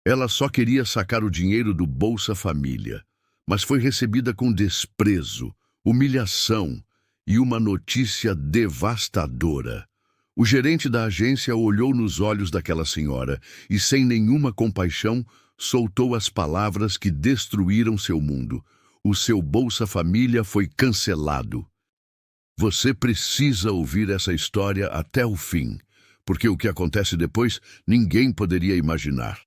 Ela só queria sacar o dinheiro do Bolsa Família, mas foi recebida com desprezo, humilhação e uma notícia devastadora. O gerente da agência olhou nos olhos daquela senhora e, sem nenhuma compaixão, soltou as palavras que destruíram seu mundo. O seu Bolsa Família foi cancelado. Você precisa ouvir essa história até o fim, porque o que acontece depois ninguém poderia imaginar.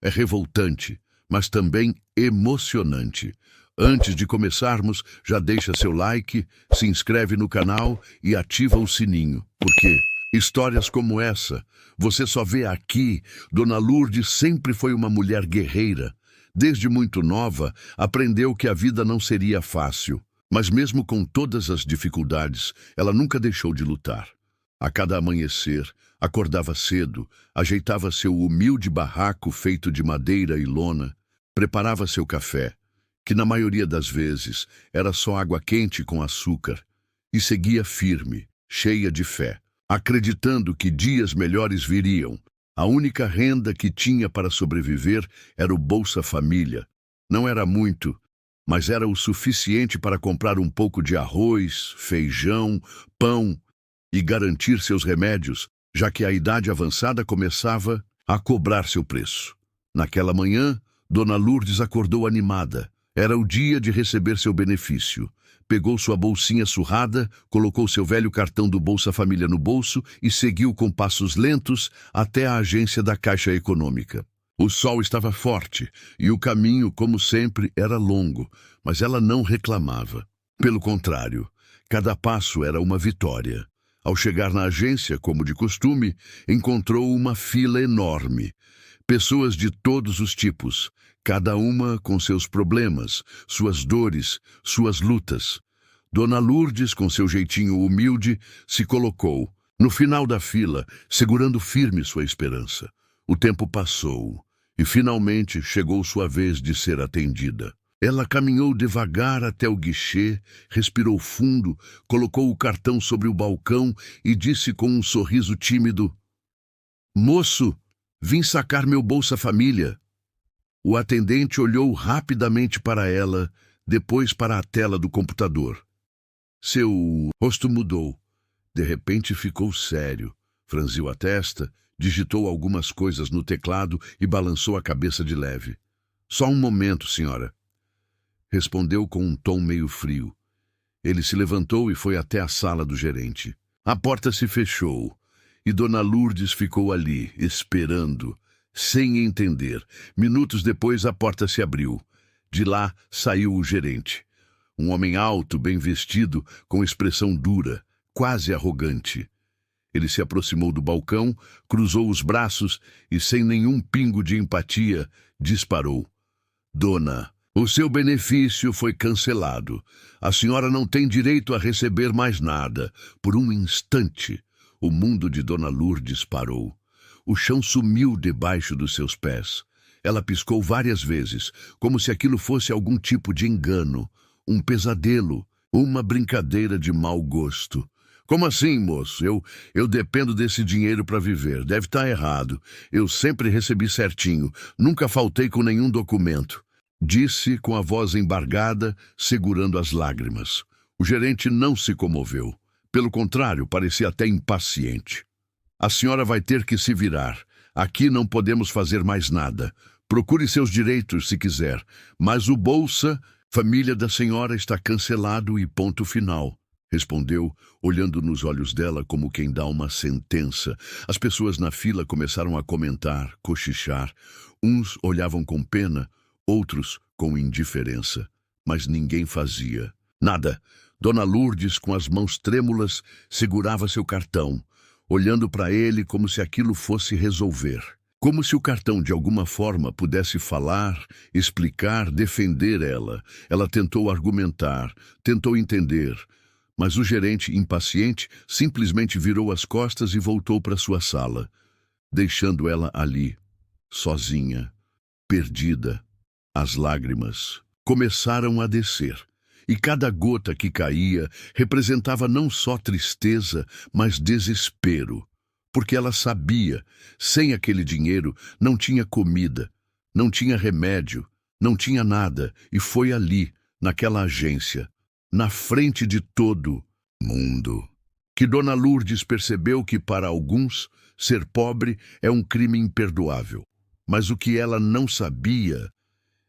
É revoltante, mas também emocionante. Antes de começarmos, já deixa seu like, se inscreve no canal e ativa o sininho, porque histórias como essa, você só vê aqui. Dona Lourdes sempre foi uma mulher guerreira. Desde muito nova, aprendeu que a vida não seria fácil. Mas mesmo com todas as dificuldades, ela nunca deixou de lutar. A cada amanhecer, acordava cedo, ajeitava seu humilde barraco feito de madeira e lona, preparava seu café, que na maioria das vezes era só água quente com açúcar, e seguia firme, cheia de fé, acreditando que dias melhores viriam. A única renda que tinha para sobreviver era o Bolsa Família. Não era muito, mas era o suficiente para comprar um pouco de arroz, feijão, pão e garantir seus remédios, já que a idade avançada começava a cobrar seu preço. Naquela manhã, Dona Lourdes acordou animada. Era o dia de receber seu benefício. Pegou sua bolsinha surrada, colocou seu velho cartão do Bolsa Família no bolso e seguiu com passos lentos até a agência da Caixa Econômica. O sol estava forte e o caminho, como sempre, era longo, mas ela não reclamava. Pelo contrário, cada passo era uma vitória. Ao chegar na agência, como de costume, encontrou uma fila enorme. Pessoas de todos os tipos, cada uma com seus problemas, suas dores, suas lutas. Dona Lourdes, com seu jeitinho humilde, se colocou no final da fila, segurando firme sua esperança. O tempo passou e finalmente chegou sua vez de ser atendida. Ela caminhou devagar até o guichê, respirou fundo, colocou o cartão sobre o balcão e disse com um sorriso tímido: "Moço, vim sacar meu Bolsa Família." O atendente olhou rapidamente para ela, depois para a tela do computador. Seu rosto mudou. De repente ficou sério, franziu a testa, digitou algumas coisas no teclado e balançou a cabeça de leve. "Só um momento, senhora." Respondeu com um tom meio frio. Ele se levantou e foi até a sala do gerente. A porta se fechou e Dona Lourdes ficou ali, esperando, sem entender. Minutos depois a porta se abriu. De lá saiu o gerente. Um homem alto, bem vestido, com expressão dura, quase arrogante. Ele se aproximou do balcão, cruzou os braços e, sem nenhum pingo de empatia, disparou: "Dona, o seu benefício foi cancelado. A senhora não tem direito a receber mais nada." Por um instante, o mundo de Dona Lourdes parou. O chão sumiu debaixo dos seus pés. Ela piscou várias vezes, como se aquilo fosse algum tipo de engano, um pesadelo, uma brincadeira de mau gosto. "Como assim, moço? Eu dependo desse dinheiro para viver. Deve estar errado. Eu sempre recebi certinho. Nunca faltei com nenhum documento." Disse com a voz embargada, segurando as lágrimas. O gerente não se comoveu. Pelo contrário, parecia até impaciente. "A senhora vai ter que se virar. Aqui não podemos fazer mais nada. Procure seus direitos se quiser, mas o Bolsa Família da senhora está cancelado e ponto final." Respondeu, olhando nos olhos dela como quem dá uma sentença. As pessoas na fila começaram a comentar, cochichar. Uns olhavam com pena, outros com indiferença, mas ninguém fazia nada. Dona Lourdes, com as mãos trêmulas, segurava seu cartão, olhando para ele como se aquilo fosse resolver. Como se o cartão de alguma forma pudesse falar, explicar, defender ela. Ela tentou argumentar, tentou entender, mas o gerente, impaciente, simplesmente virou as costas e voltou para sua sala, deixando ela ali, sozinha, perdida. As lágrimas começaram a descer, e cada gota que caía representava não só tristeza, mas desespero, porque ela sabia, sem aquele dinheiro não tinha comida, não tinha remédio, não tinha nada, e foi ali, naquela agência, na frente de todo mundo, que Dona Lourdes percebeu que para alguns ser pobre é um crime imperdoável. Mas o que ela não sabia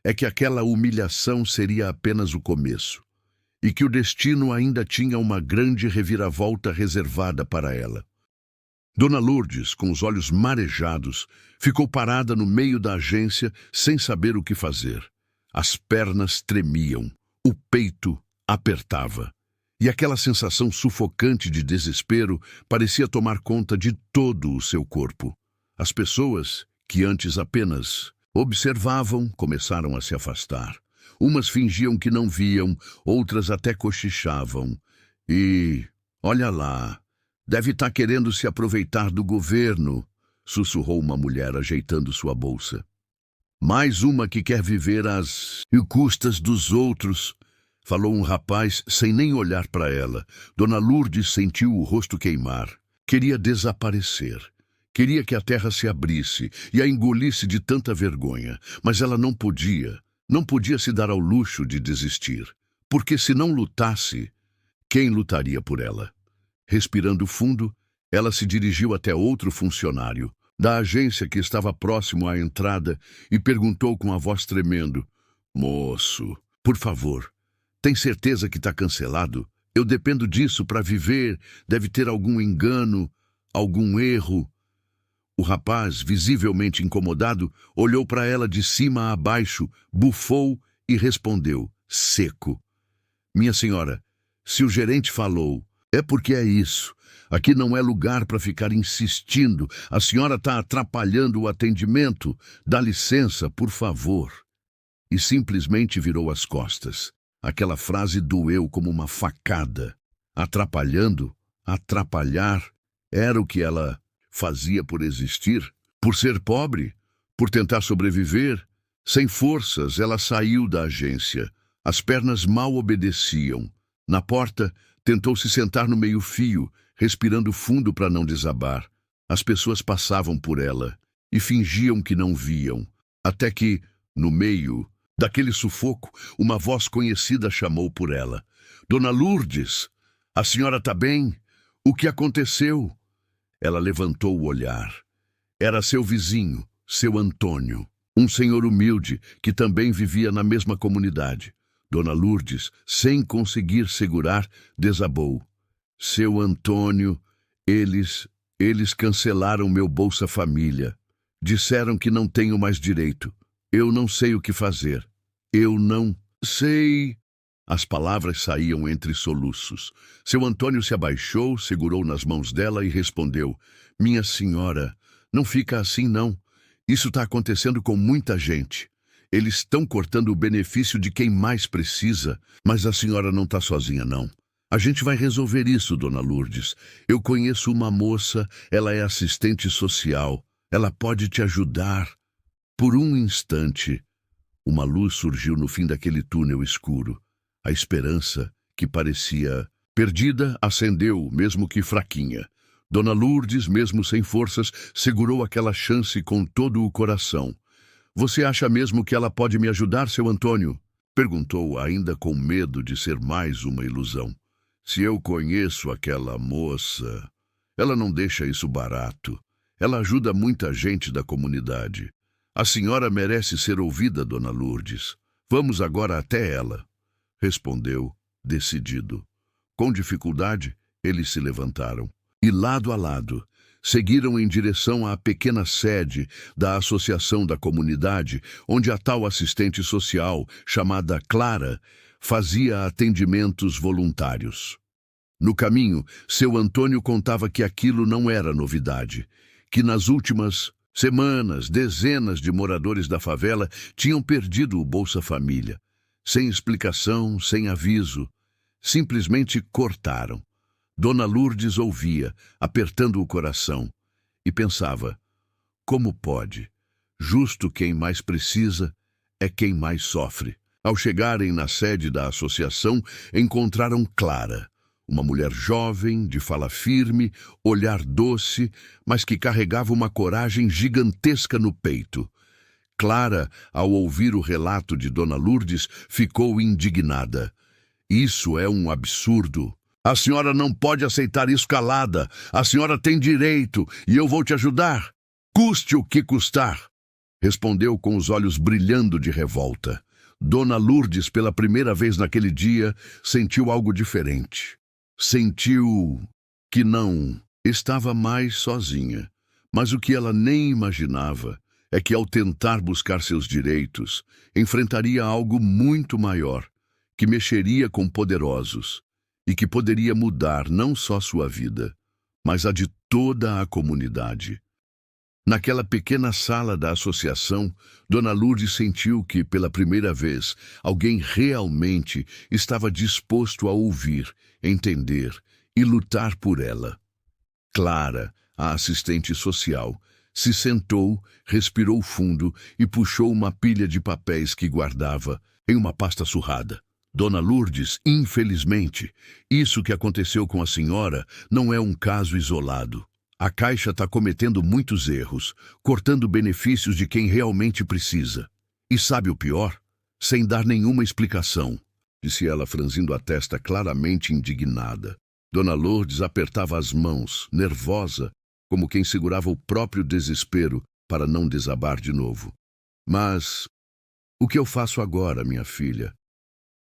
é que aquela humilhação seria apenas o começo, e que o destino ainda tinha uma grande reviravolta reservada para ela. Dona Lourdes, com os olhos marejados, ficou parada no meio da agência sem saber o que fazer. As pernas tremiam, o peito apertava, e aquela sensação sufocante de desespero parecia tomar conta de todo o seu corpo. As pessoas, que antes apenas observavam, começaram a se afastar. Umas fingiam que não viam, outras até cochichavam. E, olha lá, deve estar querendo se aproveitar do governo, sussurrou uma mulher ajeitando sua bolsa. Mais uma que quer viver às custas dos outros, falou um rapaz sem nem olhar para ela. Dona Lourdes sentiu o rosto queimar. Queria desaparecer. Queria que a terra se abrisse e a engolisse de tanta vergonha, mas ela não podia. Não podia se dar ao luxo de desistir, porque se não lutasse, quem lutaria por ela? Respirando fundo, ela se dirigiu até outro funcionário da agência que estava próximo à entrada e perguntou com a voz tremendo: "Moço, por favor, tem certeza que está cancelado? Eu dependo disso para viver. Deve ter algum engano, algum erro." O rapaz, visivelmente incomodado, olhou para ela de cima a baixo, bufou e respondeu, seco: "Minha senhora, se o gerente falou, é porque é isso. Aqui não é lugar para ficar insistindo. A senhora está atrapalhando o atendimento. Dá licença, por favor." E simplesmente virou as costas. Aquela frase doeu como uma facada. Atrapalhando, atrapalhar, era o que ela fazia por existir, por ser pobre, por tentar sobreviver. Sem forças, ela saiu da agência. As pernas mal obedeciam. Na porta, tentou se sentar no meio-fio, respirando fundo para não desabar. As pessoas passavam por ela e fingiam que não viam, até que, no meio daquele sufoco, uma voz conhecida chamou por ela. "Dona Lourdes, a senhora está bem? O que aconteceu?" Ela levantou o olhar. Era seu vizinho, seu Antônio, um senhor humilde que também vivia na mesma comunidade. Dona Lourdes, sem conseguir segurar, desabou. "Seu Antônio, eles cancelaram meu Bolsa Família. Disseram que não tenho mais direito. Eu não sei o que fazer. Eu não sei." As palavras saíam entre soluços. Seu Antônio se abaixou, segurou nas mãos dela e respondeu: "Minha senhora, não fica assim não. Isso está acontecendo com muita gente. Eles estão cortando o benefício de quem mais precisa, mas a senhora não está sozinha não. A gente vai resolver isso, Dona Lourdes. Eu conheço uma moça, ela é assistente social. Ela pode te ajudar." Por um instante, uma luz surgiu no fim daquele túnel escuro. A esperança, que parecia perdida, acendeu, mesmo que fraquinha. Dona Lourdes, mesmo sem forças, segurou aquela chance com todo o coração. "Você acha mesmo que ela pode me ajudar, seu Antônio?" Perguntou, ainda com medo de ser mais uma ilusão. "Se eu conheço aquela moça, ela não deixa isso barato. Ela ajuda muita gente da comunidade. A senhora merece ser ouvida, Dona Lourdes. Vamos agora até ela." Respondeu, decidido. Com dificuldade, eles se levantaram e, lado a lado, seguiram em direção à pequena sede da Associação da Comunidade, onde a tal assistente social, chamada Clara, fazia atendimentos voluntários. No caminho, seu Antônio contava que aquilo não era novidade, que nas últimas semanas, dezenas de moradores da favela tinham perdido o Bolsa Família. Sem explicação, sem aviso, simplesmente cortaram. Dona Lourdes ouvia, apertando o coração, e pensava: como pode? Justo quem mais precisa é quem mais sofre. Ao chegarem na sede da associação, encontraram Clara, uma mulher jovem, de fala firme, olhar doce, mas que carregava uma coragem gigantesca no peito. Clara, ao ouvir o relato de Dona Lourdes, ficou indignada. Isso é um absurdo. A senhora não pode aceitar isso calada. A senhora tem direito e eu vou te ajudar. Custe o que custar. Respondeu com os olhos brilhando de revolta. Dona Lourdes, pela primeira vez naquele dia, sentiu algo diferente. Sentiu que não estava mais sozinha. Mas o que ela nem imaginava é que, ao tentar buscar seus direitos, enfrentaria algo muito maior, que mexeria com poderosos e que poderia mudar não só sua vida, mas a de toda a comunidade. Naquela pequena sala da associação, Dona Lourdes sentiu que, pela primeira vez, alguém realmente estava disposto a ouvir, entender e lutar por ela. Clara, a assistente social, se sentou, respirou fundo e puxou uma pilha de papéis que guardava em uma pasta surrada. Dona Lourdes, infelizmente, isso que aconteceu com a senhora não é um caso isolado. A Caixa está cometendo muitos erros, cortando benefícios de quem realmente precisa. E sabe o pior? Sem dar nenhuma explicação, disse ela, franzindo a testa, claramente indignada. Dona Lourdes apertava as mãos, nervosa, como quem segurava o próprio desespero para não desabar de novo. Mas o que eu faço agora, minha filha?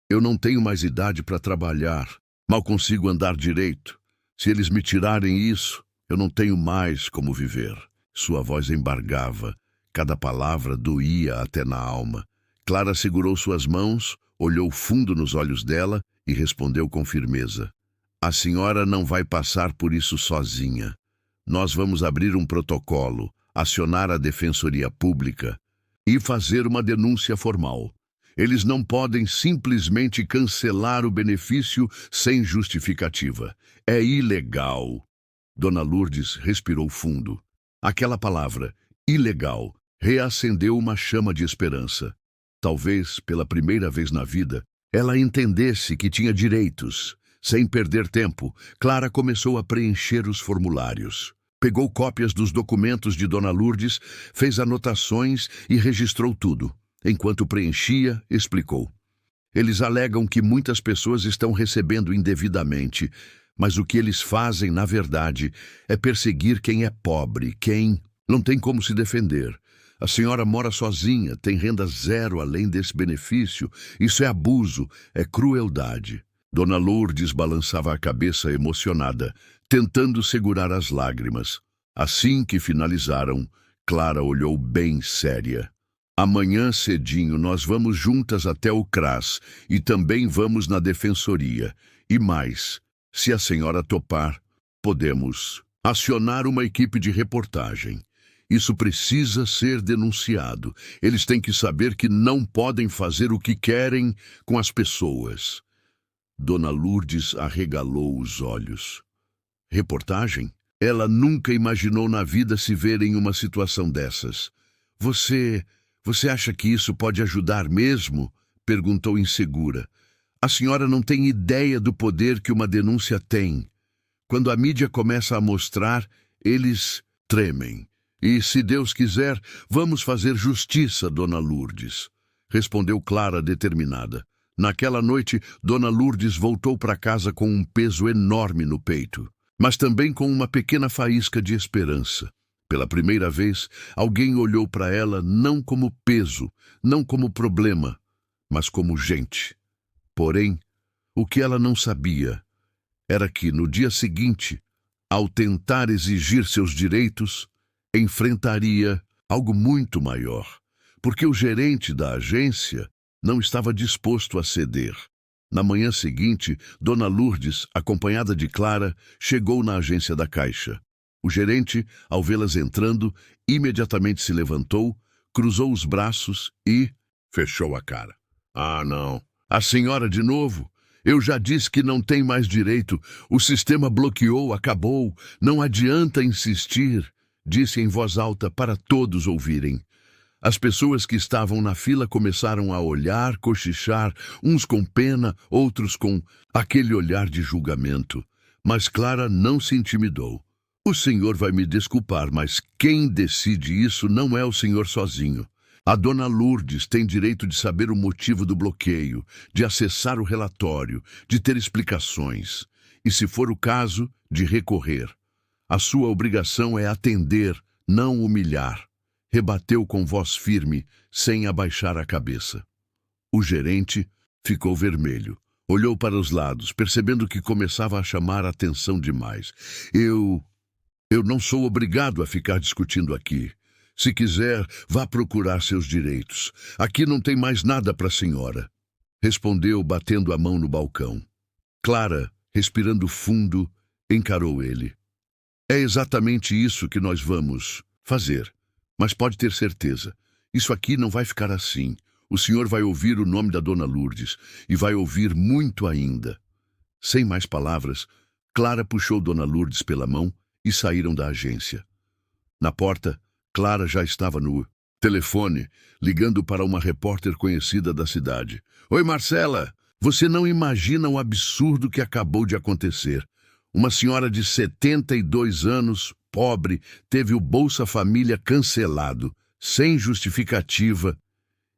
Eu não tenho mais idade para trabalhar, mal consigo andar direito. Se eles me tirarem isso, eu não tenho mais como viver. Sua voz embargava, cada palavra doía até na alma. Clara segurou suas mãos, olhou fundo nos olhos dela e respondeu com firmeza. A senhora não vai passar por isso sozinha. Nós vamos abrir um protocolo, acionar a Defensoria Pública e fazer uma denúncia formal. Eles não podem simplesmente cancelar o benefício sem justificativa. É ilegal. Dona Lourdes respirou fundo. Aquela palavra, ilegal, reacendeu uma chama de esperança. Talvez, pela primeira vez na vida, ela entendesse que tinha direitos. Sem perder tempo, Clara começou a preencher os formulários. Pegou cópias dos documentos de Dona Lourdes, fez anotações e registrou tudo. Enquanto preenchia, explicou. Eles alegam que muitas pessoas estão recebendo indevidamente, mas o que eles fazem, na verdade, é perseguir quem é pobre, quem não tem como se defender. A senhora mora sozinha, tem renda zero além desse benefício. Isso é abuso, é crueldade. Dona Lourdes balançava a cabeça emocionada, tentando segurar as lágrimas. Assim que finalizaram, Clara olhou bem séria. Amanhã cedinho nós vamos juntas até o CRAS e também vamos na Defensoria. E mais, se a senhora topar, podemos acionar uma equipe de reportagem. Isso precisa ser denunciado. Eles têm que saber que não podem fazer o que querem com as pessoas. Dona Lourdes arregalou os olhos. Reportagem? Ela nunca imaginou na vida se ver em uma situação dessas. Você acha que isso pode ajudar mesmo? Perguntou insegura. A senhora não tem ideia do poder que uma denúncia tem. Quando a mídia começa a mostrar, eles tremem. E, se Deus quiser, vamos fazer justiça, Dona Lourdes, respondeu Clara determinada. Naquela noite, Dona Lourdes voltou para casa com um peso enorme no peito, mas também com uma pequena faísca de esperança. Pela primeira vez, alguém olhou para ela não como peso, não como problema, mas como gente. Porém, o que ela não sabia era que, no dia seguinte, ao tentar exigir seus direitos, enfrentaria algo muito maior, porque o gerente da agência não estava disposto a ceder. Na manhã seguinte, Dona Lourdes, acompanhada de Clara, chegou na agência da Caixa. O gerente, ao vê-las entrando, imediatamente se levantou, cruzou os braços e fechou a cara. Ah, não. A senhora de novo? Eu já disse que não tem mais direito. O sistema bloqueou, acabou. Não adianta insistir, disse em voz alta para todos ouvirem. As pessoas que estavam na fila começaram a olhar, cochichar, uns com pena, outros com aquele olhar de julgamento. Mas Clara não se intimidou. O senhor vai me desculpar, mas quem decide isso não é o senhor sozinho. A dona Lourdes tem direito de saber o motivo do bloqueio, de acessar o relatório, de ter explicações e, se for o caso, de recorrer. A sua obrigação é atender, não humilhar. Rebateu com voz firme, sem abaixar a cabeça. O gerente ficou vermelho. Olhou para os lados, percebendo que começava a chamar a atenção demais. Eu não sou obrigado a ficar discutindo aqui. Se quiser, vá procurar seus direitos. Aqui não tem mais nada para a senhora. Respondeu, batendo a mão no balcão. Clara, respirando fundo, encarou ele. É exatamente isso que nós vamos fazer. Mas pode ter certeza, isso aqui não vai ficar assim. O senhor vai ouvir o nome da dona Lourdes e vai ouvir muito ainda. Sem mais palavras, Clara puxou dona Lourdes pela mão e saíram da agência. Na porta, Clara já estava no telefone, ligando para uma repórter conhecida da cidade. Oi, Marcela, você não imagina o absurdo que acabou de acontecer. Uma senhora de 72 anos, pobre, teve o Bolsa Família cancelado, sem justificativa,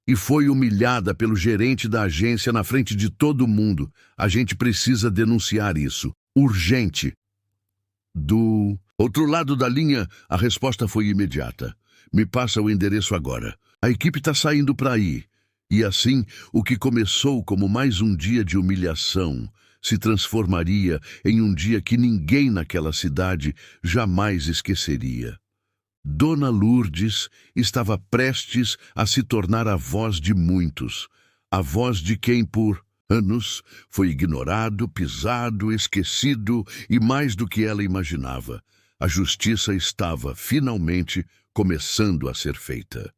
e foi humilhada pelo gerente da agência na frente de todo mundo. A gente precisa denunciar isso. Urgente. Do outro lado da linha, a resposta foi imediata. Me passa o endereço agora. A equipe está saindo para aí. E assim, o que começou como mais um dia de humilhação se transformaria em um dia que ninguém naquela cidade jamais esqueceria. Dona Lourdes estava prestes a se tornar a voz de muitos, a voz de quem por anos foi ignorado, pisado, esquecido e mais do que ela imaginava. A justiça estava, finalmente, começando a ser feita.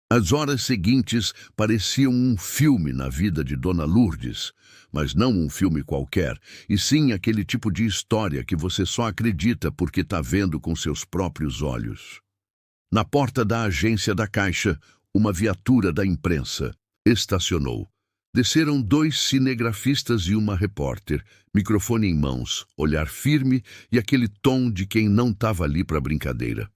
As horas seguintes pareciam um filme na vida de Dona Lourdes, mas não um filme qualquer, e sim aquele tipo de história que você só acredita porque está vendo com seus próprios olhos. Na porta da agência da Caixa, uma viatura da imprensa estacionou. Desceram 2 cinegrafistas e uma repórter, microfone em mãos, olhar firme e aquele tom de quem não estava ali para brincadeira.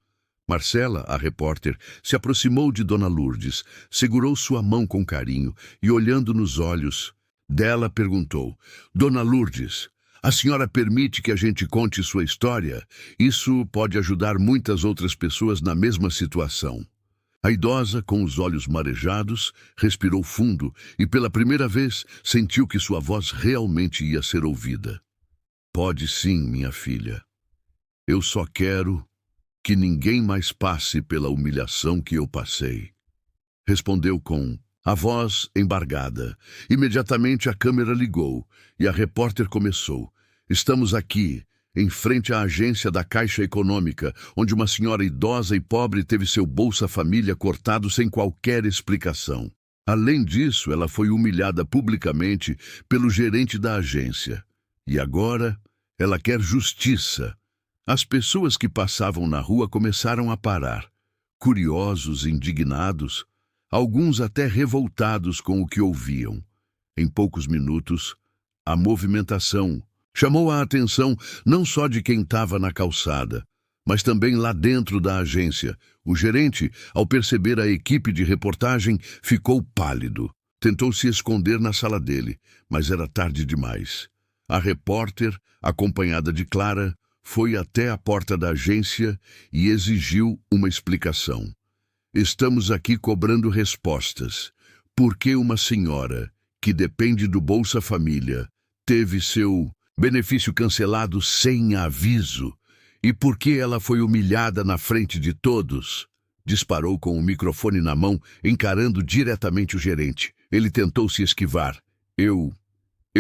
Marcela, a repórter, se aproximou de Dona Lourdes, segurou sua mão com carinho e, olhando nos olhos dela, perguntou: Dona Lourdes, a senhora permite que a gente conte sua história? Isso pode ajudar muitas outras pessoas na mesma situação. A idosa, com os olhos marejados, respirou fundo e, pela primeira vez, sentiu que sua voz realmente ia ser ouvida. Pode sim, minha filha. Eu só quero que ninguém mais passe pela humilhação que eu passei. Respondeu com a voz embargada. Imediatamente a câmera ligou e a repórter começou. Estamos aqui, em frente à agência da Caixa Econômica, onde uma senhora idosa e pobre teve seu Bolsa Família cortado sem qualquer explicação. Além disso, ela foi humilhada publicamente pelo gerente da agência. E agora, ela quer justiça. As pessoas que passavam na rua começaram a parar, curiosos, indignados, alguns até revoltados com o que ouviam. Em poucos minutos, a movimentação chamou a atenção não só de quem estava na calçada, mas também lá dentro da agência. O gerente, ao perceber a equipe de reportagem, ficou pálido. Tentou se esconder na sala dele, mas era tarde demais. A repórter, acompanhada de Clara, foi até a porta da agência e exigiu uma explicação. Estamos aqui cobrando respostas. Por que uma senhora, que depende do Bolsa Família, teve seu benefício cancelado sem aviso? E por que ela foi humilhada na frente de todos? Disparou com o microfone na mão, encarando diretamente o gerente. Ele tentou se esquivar. Eu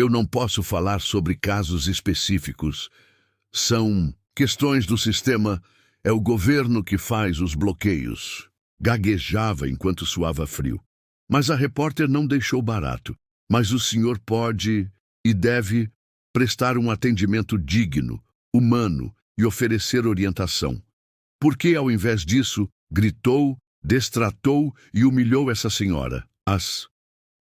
não posso falar sobre casos específicos. São questões do sistema. É o governo que faz os bloqueios. Gaguejava enquanto suava frio. Mas a repórter não deixou barato. Mas o senhor pode e deve prestar um atendimento digno, humano e oferecer orientação. Por que, ao invés disso, gritou, destratou e humilhou essa senhora? As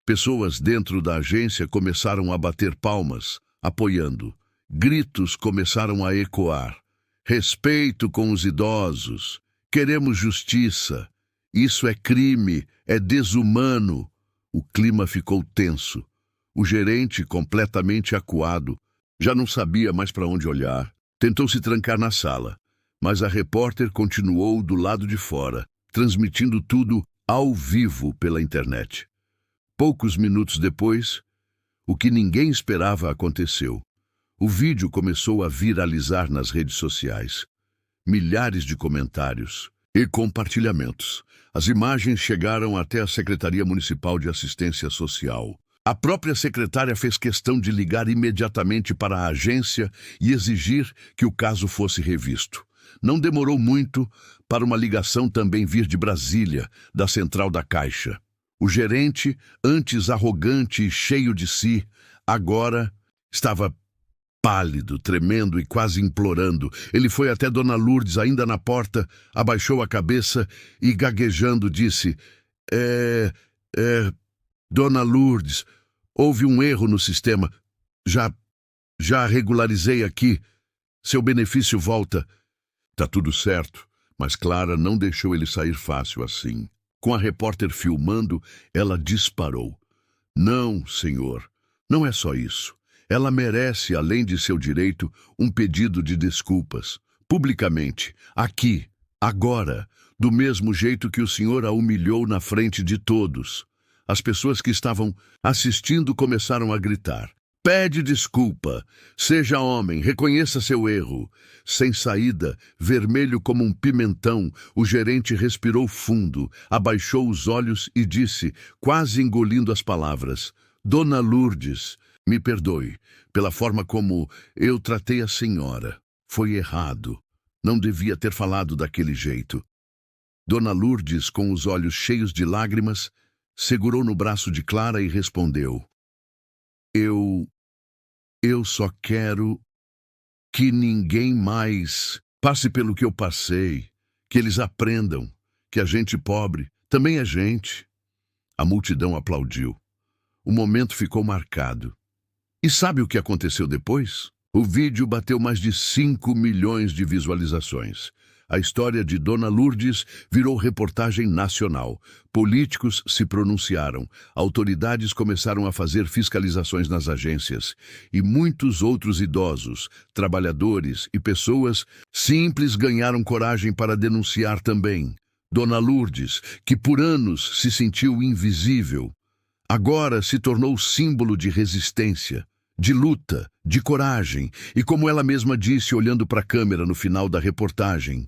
pessoas dentro da agência começaram a bater palmas, apoiando. Gritos começaram a ecoar. Respeito com os idosos. Queremos justiça. Isso é crime, é desumano. O clima ficou tenso. O gerente, completamente acuado, já não sabia mais para onde olhar. Tentou se trancar na sala, mas a repórter continuou do lado de fora, transmitindo tudo ao vivo pela internet. Poucos minutos depois, o que ninguém esperava aconteceu. O vídeo começou a viralizar nas redes sociais. Milhares de comentários e compartilhamentos. As imagens chegaram até a Secretaria Municipal de Assistência Social. A própria secretária fez questão de ligar imediatamente para a agência e exigir que o caso fosse revisto. Não demorou muito para uma ligação também vir de Brasília, da central da Caixa. O gerente, antes arrogante e cheio de si, agora estava pálido, tremendo e quase implorando. Ele foi até Dona Lourdes, ainda na porta, abaixou a cabeça e, gaguejando, disse: Dona Lourdes, houve um erro no sistema. Já regularizei aqui. Seu benefício volta. Tá tudo certo, mas Clara não deixou ele sair fácil assim. Com a repórter filmando, ela disparou. Não, senhor, não é só isso. Ela merece, além de seu direito, um pedido de desculpas. Publicamente, aqui, agora, do mesmo jeito que o senhor a humilhou na frente de todos. As pessoas que estavam assistindo começaram a gritar. Pede desculpa. Seja homem, reconheça seu erro. Sem saída, vermelho como um pimentão, o gerente respirou fundo, abaixou os olhos e disse, quase engolindo as palavras: Dona Lourdes, me perdoe pela forma como eu tratei a senhora. Foi errado. Não devia ter falado daquele jeito. Dona Lourdes, com os olhos cheios de lágrimas, segurou no braço de Clara e respondeu: Eu só quero que ninguém mais passe pelo que eu passei, que eles aprendam que a gente pobre também é gente. A multidão aplaudiu. O momento ficou marcado. E sabe o que aconteceu depois? O vídeo bateu mais de 5 milhões de visualizações. A história de Dona Lourdes virou reportagem nacional. Políticos se pronunciaram, autoridades começaram a fazer fiscalizações nas agências e muitos outros idosos, trabalhadores e pessoas simples ganharam coragem para denunciar também. Dona Lourdes, que por anos se sentiu invisível, agora se tornou símbolo de resistência, de luta, de coragem e, como ela mesma disse olhando para a câmera no final da reportagem,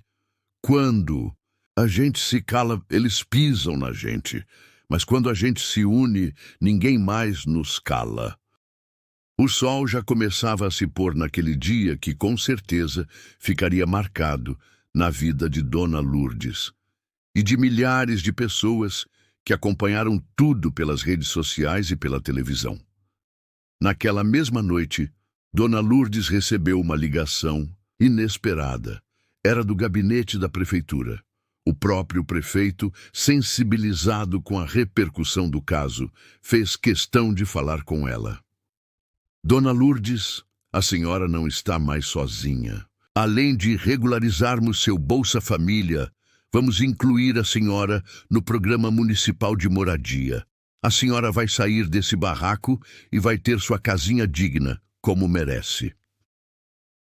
quando a gente se cala, eles pisam na gente, mas quando a gente se une, ninguém mais nos cala. O sol já começava a se pôr naquele dia que, com certeza, ficaria marcado na vida de Dona Lourdes e de milhares de pessoas que acompanharam tudo pelas redes sociais e pela televisão. Naquela mesma noite, Dona Lourdes recebeu uma ligação inesperada. Era do gabinete da prefeitura. O próprio prefeito, sensibilizado com a repercussão do caso, fez questão de falar com ela. Dona Lourdes, a senhora não está mais sozinha. Além de regularizarmos seu Bolsa Família, vamos incluir a senhora no Programa Municipal de Moradia. A senhora vai sair desse barraco e vai ter sua casinha digna, como merece.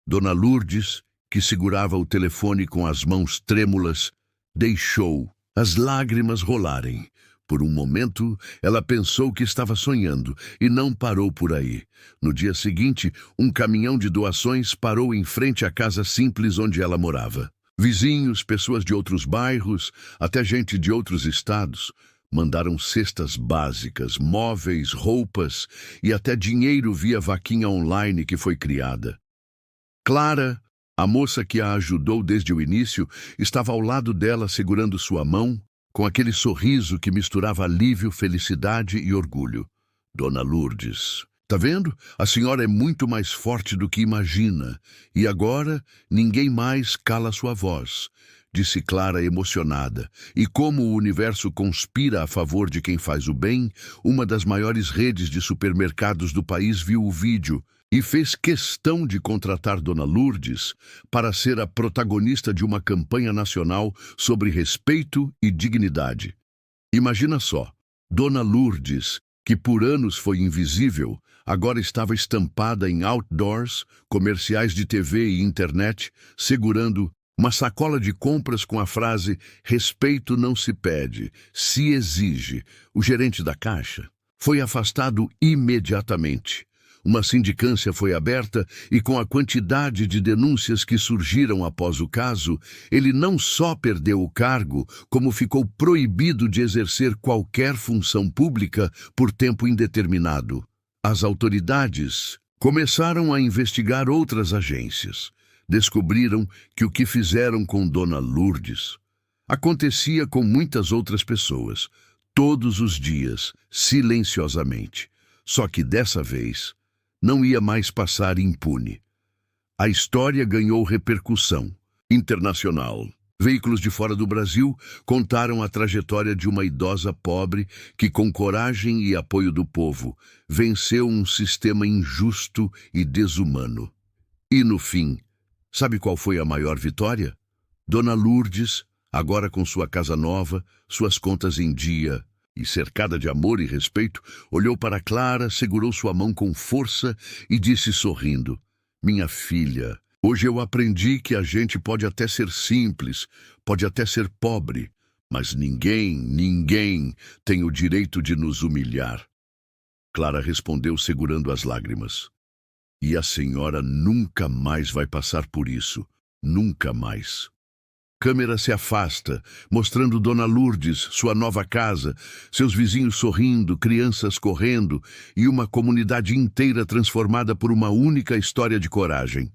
Dona Lourdes, que segurava o telefone com as mãos trêmulas, deixou as lágrimas rolarem. Por um momento, ela pensou que estava sonhando e não parou por aí. No dia seguinte, um caminhão de doações parou em frente à casa simples onde ela morava. Vizinhos, pessoas de outros bairros, até gente de outros estados, mandaram cestas básicas, móveis, roupas e até dinheiro via vaquinha online que foi criada. Clara, a moça que a ajudou desde o início, estava ao lado dela segurando sua mão, com aquele sorriso que misturava alívio, felicidade e orgulho. Dona Lourdes, tá vendo? A senhora é muito mais forte do que imagina. E agora ninguém mais cala sua voz, disse Clara emocionada. E como o universo conspira a favor de quem faz o bem, uma das maiores redes de supermercados do país viu o vídeo e fez questão de contratar Dona Lourdes para ser a protagonista de uma campanha nacional sobre respeito e dignidade. Imagina só, Dona Lourdes, que por anos foi invisível, agora estava estampada em outdoors, comerciais de TV e internet, segurando uma sacola de compras com a frase "Respeito não se pede, se exige". O gerente da Caixa foi afastado imediatamente. Uma sindicância foi aberta e, com a quantidade de denúncias que surgiram após o caso, ele não só perdeu o cargo, como ficou proibido de exercer qualquer função pública por tempo indeterminado. As autoridades começaram a investigar outras agências. Descobriram que o que fizeram com Dona Lourdes acontecia com muitas outras pessoas, todos os dias, silenciosamente. Só que dessa vez não ia mais passar impune. A história ganhou repercussão internacional. Veículos de fora do Brasil contaram a trajetória de uma idosa pobre que, com coragem e apoio do povo, venceu um sistema injusto e desumano. E, no fim, sabe qual foi a maior vitória? Dona Lourdes, agora com sua casa nova, suas contas em dia e cercada de amor e respeito, olhou para Clara, segurou sua mão com força e disse sorrindo: "Minha filha, hoje eu aprendi que a gente pode até ser simples, pode até ser pobre, mas ninguém tem o direito de nos humilhar." Clara respondeu segurando as lágrimas: "E a senhora nunca mais vai passar por isso, nunca mais." Câmera se afasta, mostrando Dona Lourdes, sua nova casa, seus vizinhos sorrindo, crianças correndo e uma comunidade inteira transformada por uma única história de coragem.